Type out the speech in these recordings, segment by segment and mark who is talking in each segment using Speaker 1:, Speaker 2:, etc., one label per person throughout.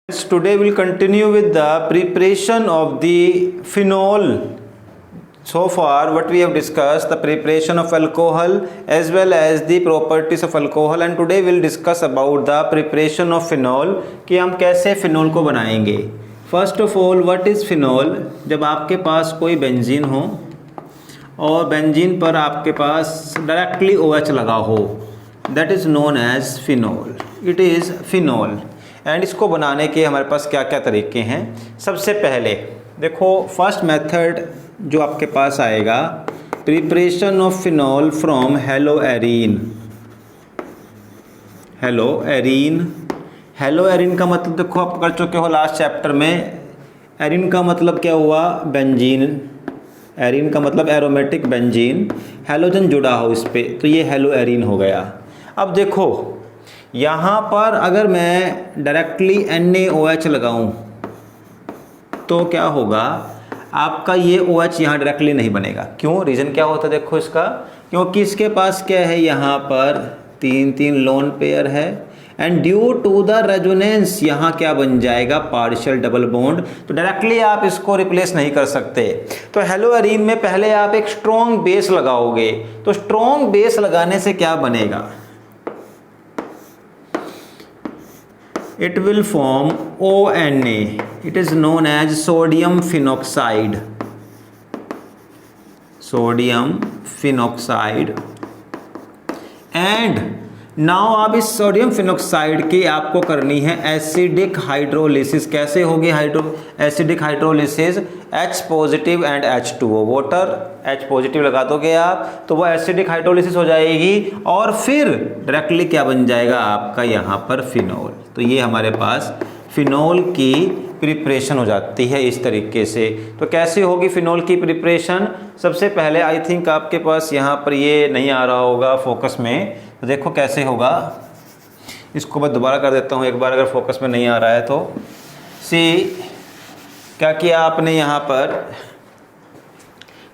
Speaker 1: Today we'll continue with the preparation of the phenol. So far what we have discussed the preparation of alcohol as well as the properties of alcohol, and today we'll discuss about the preparation of phenol कि हम कैसे phenol को बनाएंगे. First of all, what is phenol? जब आपके पास कोई benzene हो और बेंजीन पर आपके पास डायरेक्टली OH लगा हो, that is known as phenol. It is phenol. And इसको बनाने के हमारे पास क्या क्या तरीके हैं. सबसे पहले देखो, फर्स्ट मेथड जो आपके पास आएगा, preparation of phenol from hello arene. Hello arene, hello arene का मतलब देखो आप कर चुके हो लास्ट चैप्टर में. एरीन का मतलब क्या हुआ? बेंजीन. एरीन का मतलब एरोमेटिक बेंजीन, हेलोजन जुड़ा हो इस पर, तो ये हेलो एरीन हो गया. अब देखो यहाँ पर अगर मैं डायरेक्टली NaOH लगाऊं तो क्या होगा, आपका ये OH यहाँ डायरेक्टली नहीं बनेगा. क्यों? रीज़न क्या होता है देखो इसका, क्योंकि इसके पास क्या है, यहाँ पर तीन लोन पेयर है and due to the resonance यहाँ क्या बन जाएगा, पार्शियल डबल बॉन्ड. तो डायरेक्टली आप इसको रिप्लेस नहीं कर सकते. तो हेलो एरीन में पहले आप एक स्ट्रॉन्ग बेस लगाओगे. तो स्ट्रॉन्ग बेस लगाने से क्या बनेगा, it will form ONa. It is known as sodium phenoxide. Sodium phenoxide. And now आप इस सोडियम फिनॉक्साइड की आपको करनी है एसिडिक हाइड्रोलिसिस. कैसे होगी acidic hydrolysis? H positive and H2O, water H positive लगा दोगे आप तो वो एसिडिक हाइड्रोलिसिस हो जाएगी और फिर डायरेक्टली क्या बन जाएगा आपका यहाँ पर फिनॉल. तो ये हमारे पास फिनॉल की प्रिपरेशन हो जाती है इस तरीके से. तो कैसे होगी फिनॉल की प्रिपरेशन? सबसे पहले आई थिंक आपके पास यहाँ पर ये नहीं आ रहा होगा फोकस में, तो देखो कैसे होगा. इसको मैं दोबारा कर देता हूँ एक बार, अगर फोकस में नहीं आ रहा है तो. सी क्या किया आपने, यहाँ पर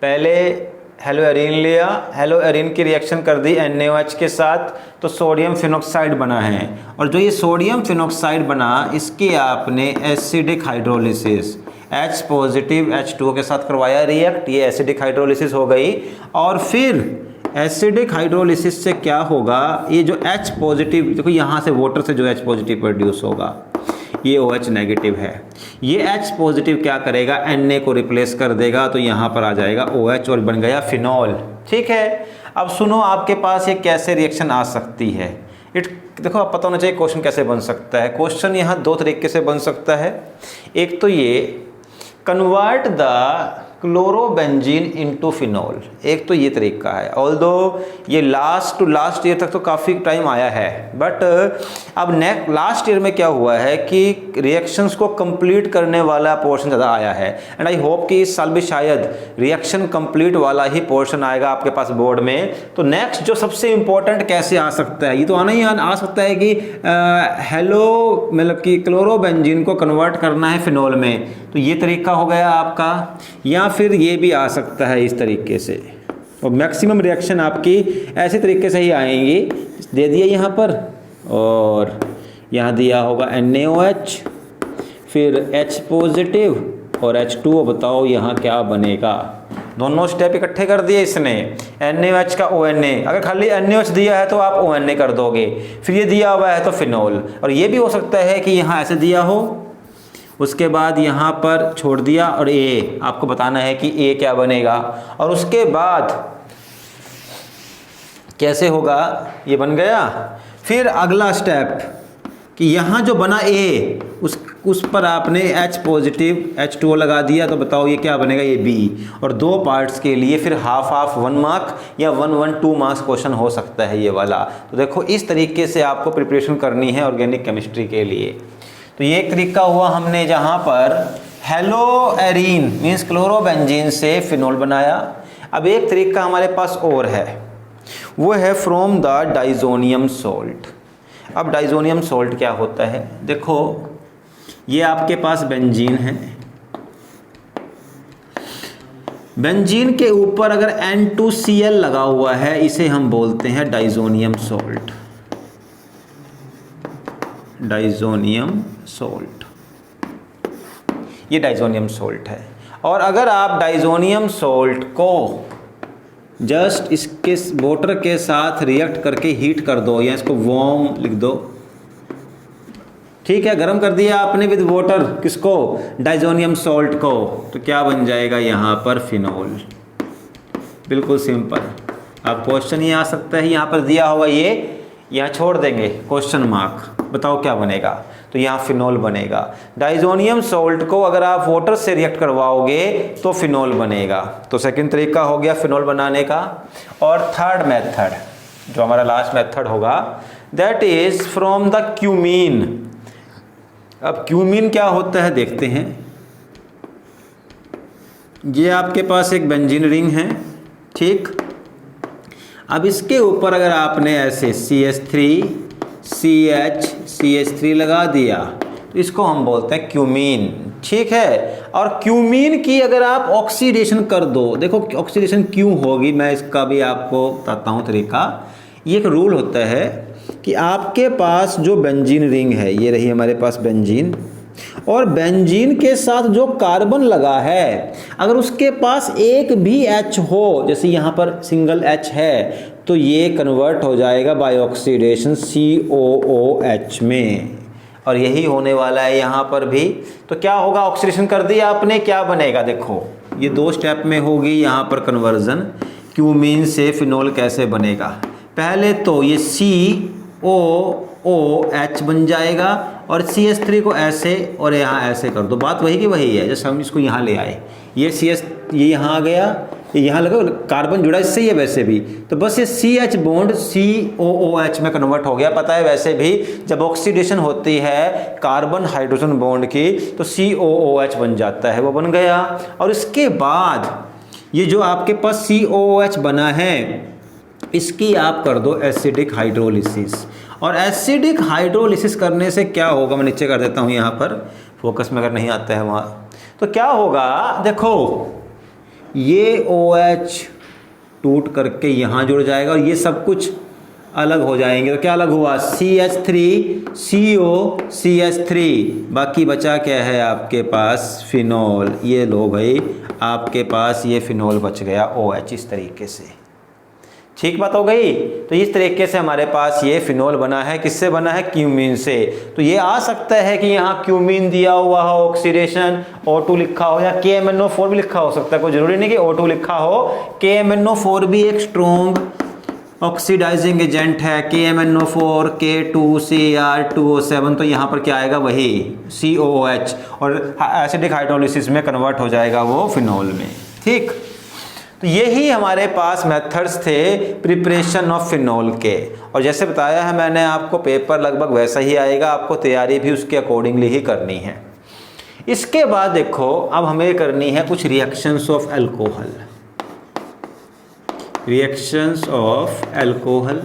Speaker 1: पहले हेलो एरीन लिया, हेलो एरीन की रिएक्शन कर दी NaOH के साथ, तो सोडियम फिनॉक्साइड बना है. और जो ये सोडियम फिनॉक्साइड बना, इसकी आपने acidic hydrolysis H positive H2O के साथ करवाया रिएक्ट, ये एसिडिक हाइड्रोलिसिस हो गई. और फिर एसिडिक हाइड्रोलिसिस से क्या होगा, ये जो H पॉजिटिव देखो यहाँ से वाटर से जो H पॉजिटिव प्रोड्यूस होगा, ये OH नेगेटिव है. ये H पॉजिटिव क्या करेगा, Na को रिप्लेस कर देगा, तो यहाँ पर आ जाएगा OH और बन गया फिनॉल. ठीक है. अब सुनो, आपके पास ये कैसे रिएक्शन आ सकती है. देखो आप पता होना चाहिए क्वेश्चन कैसे बन सकता है. क्वेश्चन यहाँ दो तरीके से बन सकता है. एक तो ये convert the chlorobenzene into phenol, एक तो ये तरीका है. ऑल्दो ये लास्ट ईयर तक तो काफ़ी टाइम आया है, बट अब लास्ट ईयर में क्या हुआ है कि रिएक्शंस को कंप्लीट करने वाला पोर्शन ज़्यादा आया है. एंड आई होप कि इस साल भी शायद रिएक्शन कंप्लीट वाला ही पोर्शन आएगा आपके पास बोर्ड में. तो नेक्स्ट जो सबसे इम्पोर्टेंट कैसे आ सकता है, ये तो आना ही आ सकता है कि हेलो मतलब कि क्लोरोबेंजीन को कन्वर्ट करना है फिनॉल में, तो ये तरीका हो गया आपका. या फिर ये भी आ सकता है इस तरीके से, और मैक्सिमम रिएक्शन आपकी ऐसे तरीके से ही आएंगी. दे दिया यहाँ पर, और यहाँ दिया होगा NaOH, फिर H पॉजिटिव और H2O. बताओ यहाँ क्या बनेगा. दोनों स्टेप इकट्ठे कर दिए इसने. NaOH का ONa, अगर खाली NaOH दिया है तो आप ONa कर दोगे. फिर ये दिया हुआ है तो फिनॉल. और ये भी हो सकता है कि यहाँ ऐसे दिया हो, उसके बाद यहाँ पर छोड़ दिया और A आपको बताना है कि A क्या बनेगा. और उसके बाद कैसे होगा, ये बन गया. फिर अगला स्टेप कि यहाँ जो बना A, उस पर आपने H पॉजिटिव H2O लगा दिया, तो बताओ ये क्या बनेगा, ये B. और दो पार्ट्स के लिए फिर हाफ 1 मार्क या 1 2 मार्क्स क्वेश्चन हो सकता है ये वाला. तो देखो इस तरीके से आपको प्रिपरेशन करनी है ऑर्गेनिक केमिस्ट्री के लिए. तो ये एक तरीका हुआ हमने जहाँ पर हेलो एरीन मीन्स क्लोरोबेंजीन से फिनॉल बनाया. अब एक तरीका हमारे पास और है, वो है फ्रॉम द डाइजोनियम सॉल्ट. अब डाइजोनियम सॉल्ट क्या होता है, देखो ये आपके पास बेंजीन है. बेंजीन के ऊपर अगर N2Cl लगा हुआ है, इसे हम बोलते हैं डाइजोनियम सॉल्ट. Diazonium salt. ये डाइजोनियम सोल्ट है। और अगर आप डाइजोनियम सोल्ट को जस्ट इसके वाटर के साथ रिएक्ट करके हीट कर दो, या इसको वार्म लिख दो, ठीक है, गर्म कर दिया आपने विद वाटर, किसको, डाइजोनियम सोल्ट को, तो क्या बन जाएगा यहाँ पर, फिनोल। बिल्कुल सिंपल। अब क्वेश्चन ये आ सकता है, यहाँ पर दिया होगा ये, यहाँ छोड़ देंगे क्वेश्चन मार्क, बताओ क्या बनेगा, तो यहाँ फिनोल बनेगा। डाइजोनियम सोल्ट को अगर आप वाटर से रिएक्ट करवाओगे तो फिनोल बनेगा। तो सेकंड तरीका हो गया फिनोल बनाने का। और थर्ड मेथड, जो हमारा लास्ट मेथड होगा, that is from the cumene. अब क्यूमीन क्या होता है देखते हैं। ये आपके पास एक बेंजीन रिंग है, ठीक। अब इसके ऊपर अगर आपने ऐसे CH3 लगा दिया तो इसको हम बोलते हैं क्यूमीन, ठीक है। और क्यूमीन की अगर आप ऑक्सीडेशन कर दो, देखो ऑक्सीडेशन क्यों होगी, मैं इसका भी आपको बताता हूँ तरीका। ये एक रूल होता है कि आपके पास जो बेंजीन रिंग है, ये रही हमारे पास बेंजीन, और बेंजीन के साथ जो कार्बन लगा है, अगर उसके पास एक भी H हो, जैसे यहाँ पर सिंगल H है, तो ये कन्वर्ट हो जाएगा बाय ऑक्सीडेशन COOH में, और यही होने वाला है यहाँ पर भी। तो क्या होगा, ऑक्सीडेशन कर दिया आपने, क्या बनेगा, देखो ये 2 स्टेप में होगी यहाँ पर कन्वर्जन। क्यूमीन से फिनोल कैसे बनेगा, पहले तो ये COOH बन जाएगा, और CH3 को ऐसे और यहाँ ऐसे कर दो, बात वही की वही है। जैसे हम इसको यहाँ ले आए, ये ये यहाँ आ गया, ये यहाँ लगा, कार्बन जुड़ा इससे ही है वैसे भी, तो बस ये CH बॉन्ड COOH में कन्वर्ट हो गया। पता है वैसे भी जब ऑक्सीडेशन होती है कार्बन हाइड्रोजन बॉन्ड की, तो COOH बन जाता है, वो बन गया। और इसके बाद ये जो आपके पास COOH बना है, इसकी आप कर दो एसिडिक हाइड्रोलिसिस। और एसिडिक हाइड्रोलिसिस करने से क्या होगा, मैं नीचे कर देता हूँ यहाँ पर, फोकस में अगर नहीं आता है वहाँ, तो क्या होगा, देखो ये OH टूट करके यहाँ जुड़ जाएगा, और ये सब कुछ अलग हो जाएंगे। तो क्या अलग हुआ, CH3CO CH3, बाकी बचा क्या है आपके पास, फिनोल। ये लो भाई, आपके पास ये फिनोल बच गया OH, इस तरीके से, ठीक बात हो गई। तो इस तरीके से हमारे पास ये फिनोल बना है, किससे बना है, क्यूमीन से। तो ये आ सकता है कि यहाँ क्यूमीन दिया हुआ हो, ऑक्सीडेशन O2 लिखा हो, या KMnO4 भी लिखा हो सकता है, कोई जरूरी नहीं कि O2 लिखा हो। KMnO4 भी एक स्ट्रॉन्ग ऑक्सीडाइजिंग एजेंट है, KMnO4 K2Cr2O7, तो यहाँ पर क्या आएगा, वही COOH, और एसिडिक हाइड्रोलिसिस में कन्वर्ट हो जाएगा वो फिनोल में, ठीक। तो यही हमारे पास मेथड्स थे प्रिपरेशन ऑफ फिनोल के। और जैसे बताया है मैंने आपको, पेपर लगभग वैसा ही आएगा, आपको तैयारी भी उसके अकॉर्डिंगली ही करनी है। इसके बाद देखो, अब हमें करनी है कुछ reactions of alcohol, reactions of alcohol.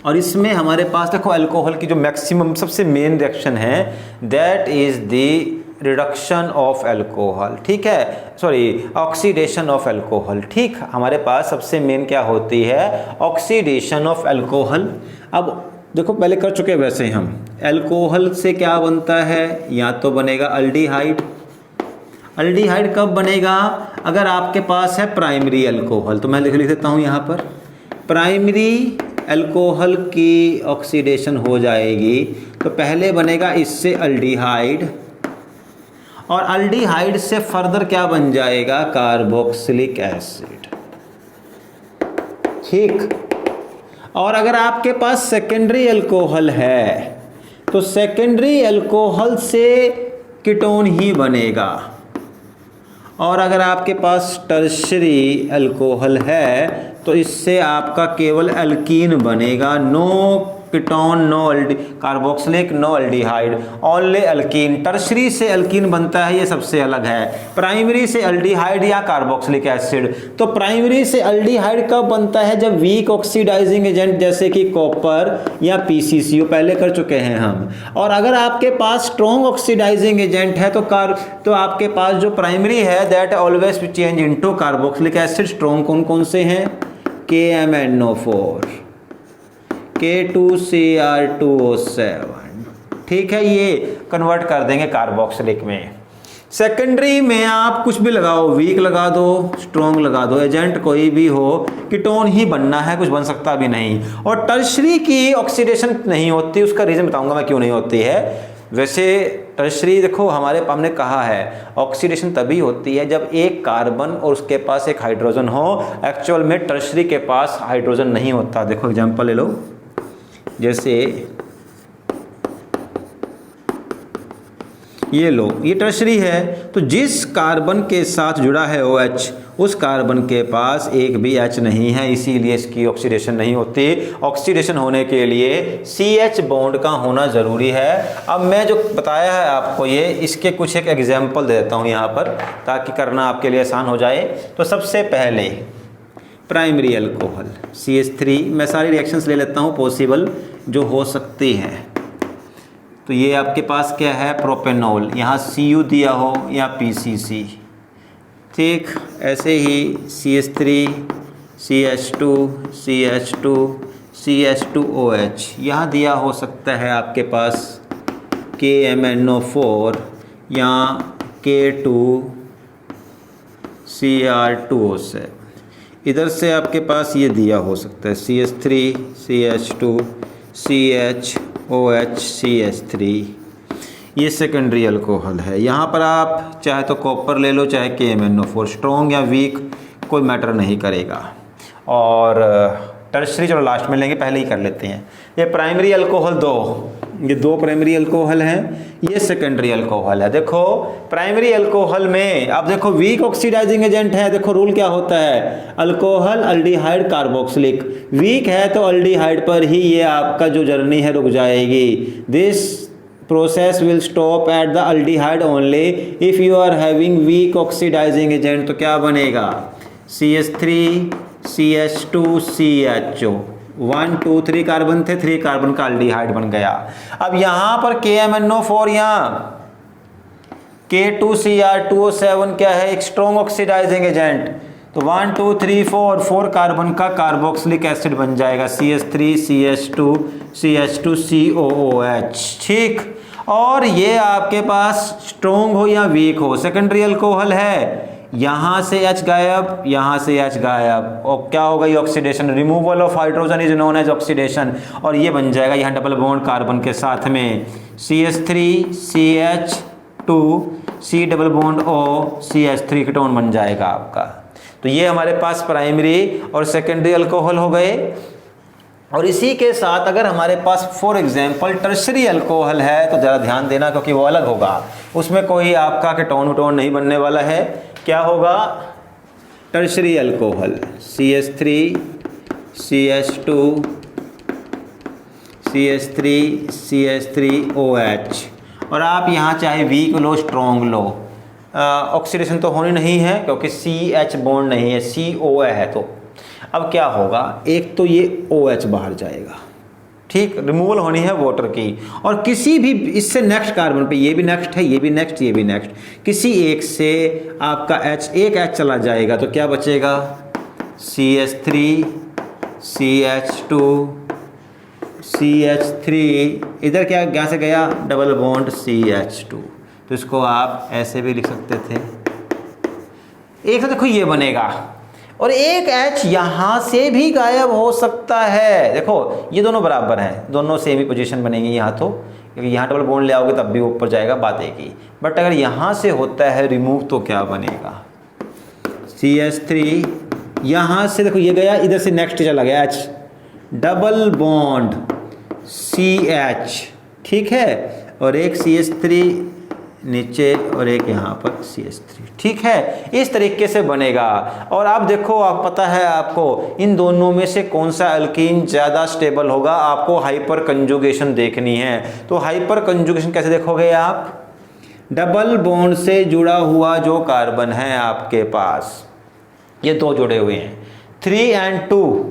Speaker 1: और इसमें हमारे पास देखो अल्कोहल की जो मैक्सिमम सबसे मेन रिएक्शन है, that is the reduction of alcohol, ठीक है, सॉरी ऑक्सीडेशन ऑफ अल्कोहल, ठीक। हमारे पास सबसे मेन क्या होती है, ऑक्सीडेशन ऑफ अल्कोहल। अब देखो पहले कर चुके वैसे हम, अल्कोहल से क्या बनता है, या तो बनेगा अल्डिहाइड। अल्डिहाइड कब बनेगा, अगर आपके पास है प्राइमरी अल्कोहल, तो मैं लिख देता हूँ यहाँ पर, प्राइमरी अल्कोहल की ऑक्सीडेशन हो जाएगी, तो पहले बनेगा इससे अल्डिहाइड, और अल्डिहाइड से फर्दर क्या बन जाएगा, कार्बोक्सिलिक एसिड, ठीक। और अगर आपके पास सेकेंडरी अल्कोहल है, तो सेकेंडरी अल्कोहल से कीटोन ही बनेगा। और अगर आपके पास टर्शरी अल्कोहल है, तो इससे आपका केवल अल्कीन बनेगा, no ketone, no carboxylic, no aldehyde, only alkene. Tertiary से अल्कीन बनता है, ये सबसे अलग है। प्राइमरी से अल्डिहाइड या कार्बोक्सिलिक एसिड। तो प्राइमरी से अल्डिहाइड कब बनता है, जब वीक ऑक्सीडाइजिंग एजेंट जैसे कि कॉपर या PCCO पहले कर चुके हैं हम। और अगर आपके पास स्ट्रॉन्ग ऑक्सीडाइजिंग एजेंट है, तो आपके पास जो प्राइमरी है that always change into carboxylic acid. Strong कौन कौन से हैं, KMnO4, K2Cr2O7, ठीक है, ये कन्वर्ट कर देंगे कार्बोक्सिलिक में। सेकेंडरी में आप कुछ भी लगाओ, वीक लगा दो, स्ट्रॉन्ग लगा दो, एजेंट कोई भी हो, कीटोन ही बनना है, कुछ बन सकता भी नहीं। और टर्शरी की ऑक्सीडेशन नहीं होती, उसका रीजन बताऊंगा मैं क्यों नहीं होती है। वैसे टर्शरी देखो हमने कहा है ऑक्सीडेशन तभी होती है जब एक कार्बन और उसके पास एक हाइड्रोजन हो। एक्चुअल में टर्शरी के पास हाइड्रोजन नहीं होता। देखो एग्जांपल ले लो, जैसे ये लो, ये टर्शरी है, तो जिस कार्बन के साथ जुड़ा है OH, उस कार्बन के पास एक भी H नहीं है, इसीलिए इसकी ऑक्सीडेशन नहीं होती। ऑक्सीडेशन होने के लिए CH बॉन्ड का होना ज़रूरी है। अब मैं जो बताया है आपको ये, इसके कुछ एक एग्जाम्पल दे देता हूँ यहाँ पर, ताकि करना आपके लिए आसान हो जाए। तो सबसे पहले प्राइमरी अल्कोहल CH3, मैं सारी रिएक्शंस ले लेता हूँ पॉसिबल जो हो सकती हैं। तो ये आपके पास क्या है, प्रोपेनॉल, यहाँ Cu दिया हो या PCC, ठीक। ऐसे ही CH3, CH2, CH2, CH2OH, यहाँ दिया हो सकता है आपके पास KMNO4 या K2Cr2O से। इधर से आपके पास ये दिया हो सकता है CH3, CH2, CHOH, CH3, ये सेकेंडरी अल्कोहल है। यहाँ पर आप चाहे तो कॉपर ले लो, चाहे KMNO4, स्ट्रॉन्ग या वीक कोई मैटर नहीं करेगा। और टर्शरी चलो लास्ट में लेंगे, पहले ही कर लेते हैं। ये प्राइमरी अल्कोहल ये दो प्राइमरी अल्कोहल हैं, ये सेकेंडरी अल्कोहल है। देखो प्राइमरी अल्कोहल में आप देखो वीक ऑक्सीडाइजिंग एजेंट है। देखो रूल क्या होता है, अल्कोहल अल्डिहाइड कार्बोक्सिलिक, वीक है तो अल्डिहाइड पर ही ये आपका जो जर्नी है रुक जाएगी। This process will stop at the aldehyde only if you are having weak oxidising agent. तो क्या बनेगा, CH3, CH2, CHO, 1 2 3 कार्बन थे, 3 कार्बन का अल्डिहाइड बन गया। अब यहां पर KMNO4 या K2Cr2O7 क्या है, एक स्ट्रॉन्ग ऑक्सीडाइजिंग एजेंट। तो 1 2 3 4 कार्बन का कार्बोक्सिलिक एसिड बन जाएगा, CH3, CH2, CH2COOH, ठीक। और ये आपके पास स्ट्रॉन्ग हो या वीक हो, सेकेंडरी अल्कोहल है, यहाँ से H गायब, यहाँ से H गायब, और क्या होगा ये oxidation, removal of hydrogen is known as oxidation. और ये बन जाएगा यहाँ डबल बॉन्ड कार्बन के साथ में CH3, CH2, C double bond O, CH3 ketone बन जाएगा आपका। तो ये हमारे पास प्राइमरी और सेकेंडरी अल्कोहल हो गए। और इसी के साथ अगर हमारे पास फॉर एग्जांपल टर्शरी अल्कोहल है तो ज़रा ध्यान देना, क्योंकि वो अलग होगा, उसमें कोई आपका कीटोन विटोन नहीं बनने वाला है। क्या होगा, tertiary alcohol CH3, CH2, CH3, CH3OH, और आप यहाँ चाहे वीक लो स्ट्रॉन्ग लो, ऑक्सीडेशन तो होनी नहीं है क्योंकि CH बॉन्ड नहीं है, COA है। तो अब क्या होगा, एक तो ये OH बाहर जाएगा, ठीक, रिमूवल होनी है वाटर की, और किसी भी इससे नेक्स्ट कार्बन पे, ये भी नेक्स्ट है, ये भी नेक्स्ट, ये भी नेक्स्ट, किसी एक से आपका एक H चला जाएगा तो क्या बचेगा, CH3, CH2, CH3, इधर क्या से गया, डबल बॉन्ड CH2। तो इसको आप ऐसे भी लिख सकते थे। एक तो देखो ये बनेगा, और एक H यहाँ से भी गायब हो सकता है। देखो ये दोनों बराबर हैं, दोनों सेम ही पोजीशन बनेंगे यहाँ, तो क्योंकि यहाँ डबल बॉन्ड ले आओगे तब भी ऊपर जाएगा, बात एक ही। बट अगर यहाँ से होता है रिमूव तो क्या बनेगा, CH3, यहाँ से देखो ये गया, इधर से नेक्स्ट चला गया H, डबल बॉन्ड CH, ठीक है, और एक CH3 नीचे और एक यहाँ पर CH3, ठीक है, इस तरीके से बनेगा। और आप देखो, आप पता है आपको इन दोनों में से कौन सा अल्कीन ज़्यादा स्टेबल होगा, आपको हाइपर कंजुगेशन देखनी है। तो हाइपर कंजुगेशन कैसे देखोगे आप, डबल बॉन्ड से जुड़ा हुआ जो कार्बन है आपके पास, ये दो जुड़े हुए हैं, 3 and 2,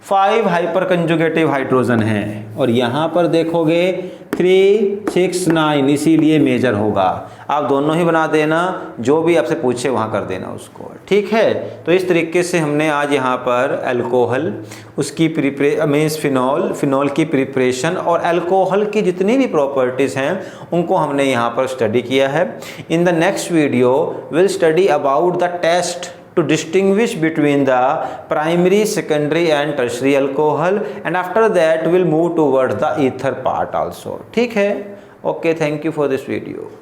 Speaker 1: 5 हाइपर कंजुगेटिव हाइड्रोजन हैं, और यहाँ पर देखोगे 369, इसीलिए मेजर होगा। आप दोनों ही बना देना, जो भी आपसे पूछे वहाँ कर देना उसको, ठीक है। तो इस तरीके से हमने आज यहाँ पर अल्कोहल, उसकी मीन्स फिनॉल की प्रिपरेशन और अल्कोहल की जितनी भी प्रॉपर्टीज़ हैं उनको हमने यहाँ पर स्टडी किया है। In the next video will study about the test to distinguish between the primary, secondary and tertiary alcohol, and after that we'll move towards the ether part also, ठीक है। Okay, thank you for this video.